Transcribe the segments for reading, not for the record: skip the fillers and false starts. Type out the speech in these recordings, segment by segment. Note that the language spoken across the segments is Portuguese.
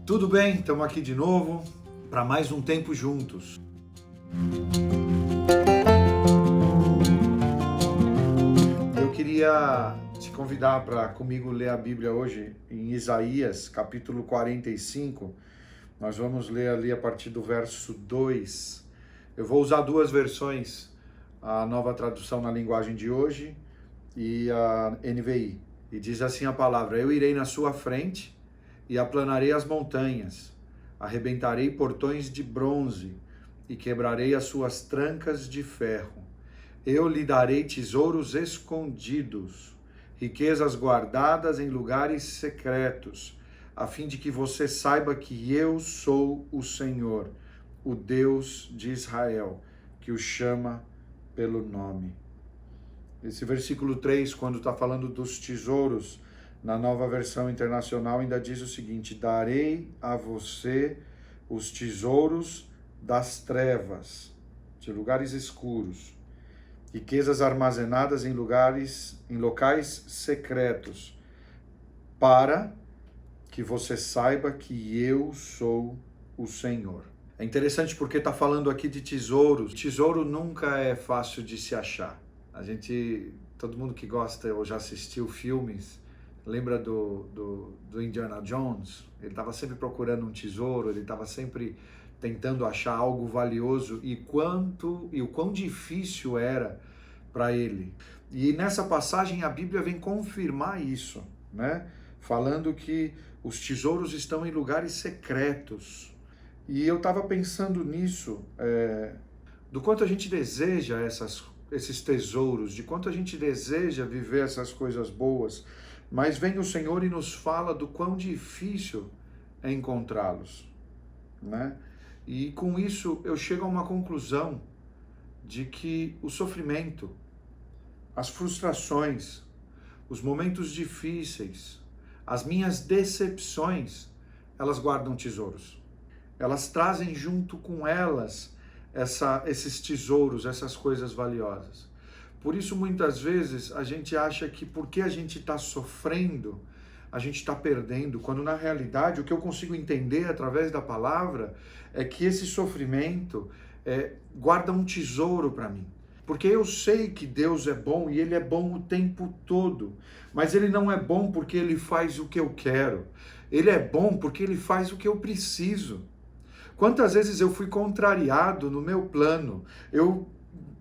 Tudo bem? Estamos aqui de novo para mais um tempo juntos. Eu queria te convidar para comigo ler a Bíblia hoje em Isaías, capítulo 45. Nós vamos ler ali a partir do verso 2. Eu vou usar duas versões, a Nova Tradução na Linguagem de Hoje e a NVI. E diz assim a palavra: Eu irei na sua frente e aplanarei as montanhas, arrebentarei portões de bronze e quebrarei as suas trancas de ferro. Eu lhe darei tesouros escondidos, riquezas guardadas em lugares secretos, a fim de que você saiba que eu sou o Senhor, o Deus de Israel, que o chama pelo nome. Esse versículo 3, quando está falando dos tesouros, na Nova Versão Internacional ainda diz o seguinte: darei a você os tesouros das trevas, de lugares escuros, riquezas armazenadas em locais secretos, para que você saiba que eu sou o Senhor. É interessante porque está falando aqui de tesouros. Tesouro nunca é fácil de se achar. Todo mundo que gosta ou já assistiu filmes, lembra do Indiana Jones? Ele estava sempre procurando um tesouro, ele estava sempre tentando achar algo valioso e o quão difícil era para ele. E nessa passagem a Bíblia vem confirmar isso, né? Falando que os tesouros estão em lugares secretos. E eu estava pensando nisso, do quanto a gente deseja esses tesouros, de quanto a gente deseja viver essas coisas boas, mas vem o Senhor e nos fala do quão difícil é encontrá-los, né? E com isso eu chego a uma conclusão de que o sofrimento, as frustrações, os momentos difíceis, as minhas decepções, elas guardam tesouros. Elas trazem junto com elas esses tesouros, essas coisas valiosas. Por isso, muitas vezes, a gente acha que porque a gente está sofrendo, a gente está perdendo, quando na realidade o que eu consigo entender através da palavra é que esse sofrimento guarda um tesouro para mim. Porque eu sei que Deus é bom e Ele é bom o tempo todo, mas Ele não é bom porque Ele faz o que eu quero. Ele é bom porque Ele faz o que eu preciso. Quantas vezes eu fui contrariado no meu plano, eu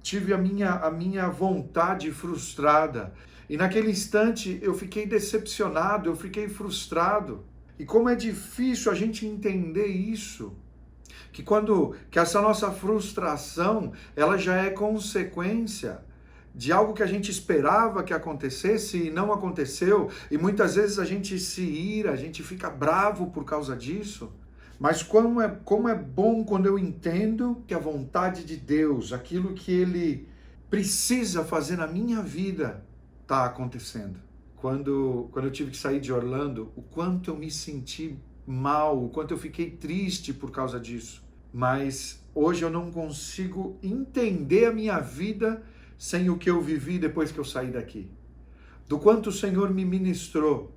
tive a minha vontade frustrada, e naquele instante eu fiquei decepcionado, eu fiquei frustrado. E como é difícil a gente entender isso, que essa nossa frustração, ela já é consequência de algo que a gente esperava que acontecesse e não aconteceu, e muitas vezes a gente se ira, a gente fica bravo por causa disso. Mas como é bom quando eu entendo que a vontade de Deus, aquilo que Ele precisa fazer na minha vida, está acontecendo. Quando eu tive que sair de Orlando, o quanto eu me senti mal, o quanto eu fiquei triste por causa disso. Mas hoje eu não consigo entender a minha vida sem o que eu vivi depois que eu saí daqui. Do quanto o Senhor me ministrou.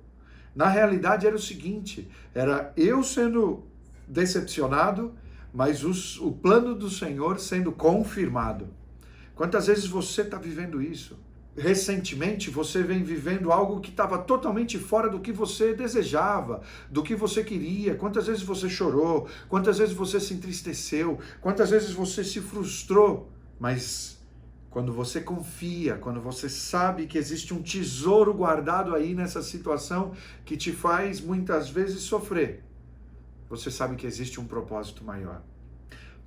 Na realidade era o seguinte, era eu sendo decepcionado, mas o plano do Senhor sendo confirmado. Quantas vezes você está vivendo isso? Recentemente você vem vivendo algo que estava totalmente fora do que você desejava, do que você queria. Quantas vezes você chorou? Quantas vezes você se entristeceu? Quantas vezes você se frustrou? Mas quando você confia, quando você sabe que existe um tesouro guardado aí nessa situação que te faz muitas vezes sofrer, você sabe que existe um propósito maior.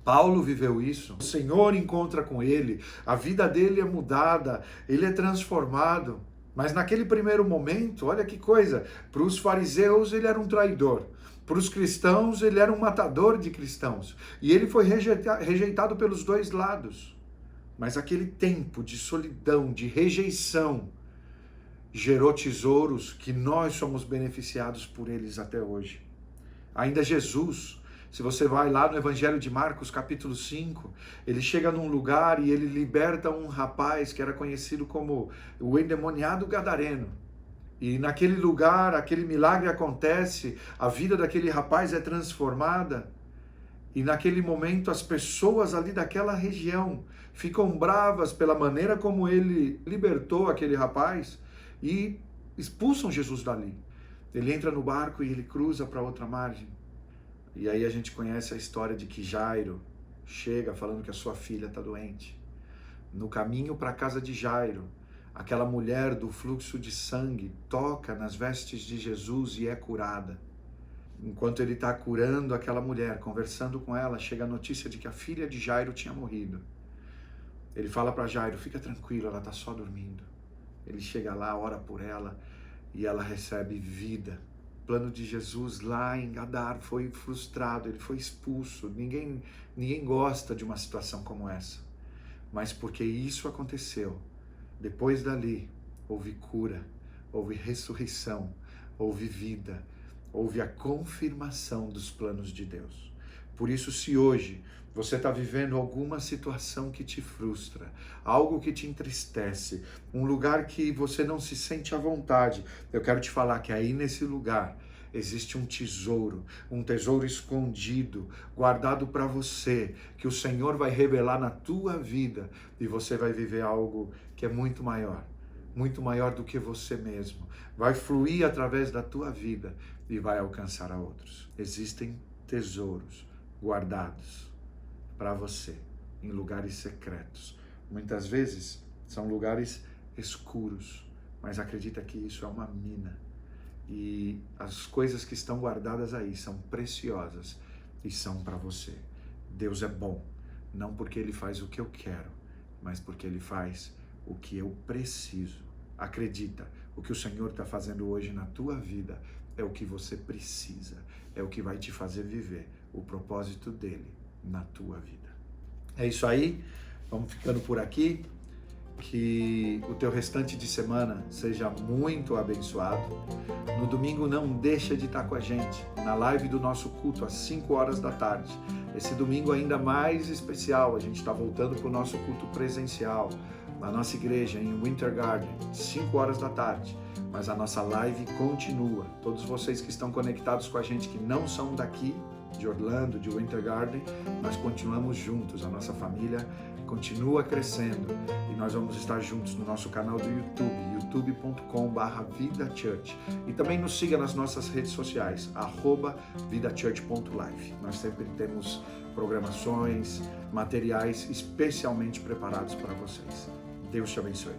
Paulo viveu isso, o Senhor encontra com ele, a vida dele é mudada, ele é transformado. Mas naquele primeiro momento, olha que coisa, para os fariseus ele era um traidor, para os cristãos ele era um matador de cristãos, e ele foi rejeitado pelos dois lados. Mas aquele tempo de solidão, de rejeição, gerou tesouros que nós somos beneficiados por eles até hoje. Ainda Jesus, se você vai lá no Evangelho de Marcos, capítulo 5, ele chega num lugar e ele liberta um rapaz que era conhecido como o endemoniado gadareno. E naquele lugar, aquele milagre acontece, a vida daquele rapaz é transformada. E naquele momento as pessoas ali daquela região ficam bravas pela maneira como ele libertou aquele rapaz e expulsam Jesus dali. Ele entra no barco e ele cruza para outra margem. E aí a gente conhece a história de que Jairo chega falando que a sua filha está doente. No caminho para a casa de Jairo, aquela mulher do fluxo de sangue toca nas vestes de Jesus e é curada. Enquanto ele está curando aquela mulher, conversando com ela, chega a notícia de que a filha de Jairo tinha morrido. Ele fala para Jairo, fica tranquilo, ela está só dormindo. Ele chega lá, ora por ela e ela recebe vida. O plano de Jesus lá em Gadar foi frustrado, ele foi expulso. Ninguém gosta de uma situação como essa. Mas porque isso aconteceu, depois dali houve cura, houve ressurreição, houve vida, houve a confirmação dos planos de Deus. Por isso, se hoje você está vivendo alguma situação que te frustra, algo que te entristece, um lugar que você não se sente à vontade, eu quero te falar que aí nesse lugar existe um tesouro escondido, guardado para você, que o Senhor vai revelar na tua vida e você vai viver algo que é muito maior do que você mesmo. Vai fluir através da tua vida e vai alcançar a outros. Existem tesouros guardados para você em lugares secretos. Muitas vezes são lugares escuros, mas acredita que isso é uma mina. E as coisas que estão guardadas aí são preciosas e são para você. Deus é bom, não porque Ele faz o que eu quero, mas porque Ele faz o que eu preciso. Acredita, o que o Senhor está fazendo hoje na tua vida é o que você precisa, é o que vai te fazer viver o propósito dEle na tua vida. É isso aí, vamos ficando por aqui. Que o teu restante de semana seja muito abençoado. No domingo não deixa de estar com a gente na live do nosso culto às 5 horas da tarde. Esse domingo ainda mais especial, a gente está voltando para o nosso culto presencial na nossa igreja em Winter Garden, 5 horas da tarde. Mas a nossa live continua. Todos vocês que estão conectados com a gente que não são daqui, de Orlando, de Winter Garden, nós continuamos juntos, a nossa família continua crescendo e nós vamos estar juntos no nosso canal do YouTube, youtube.com/vidachurch, e também nos siga nas nossas redes sociais, @vidachurch.life. Nós sempre temos programações, materiais especialmente preparados para vocês. Deus te abençoe.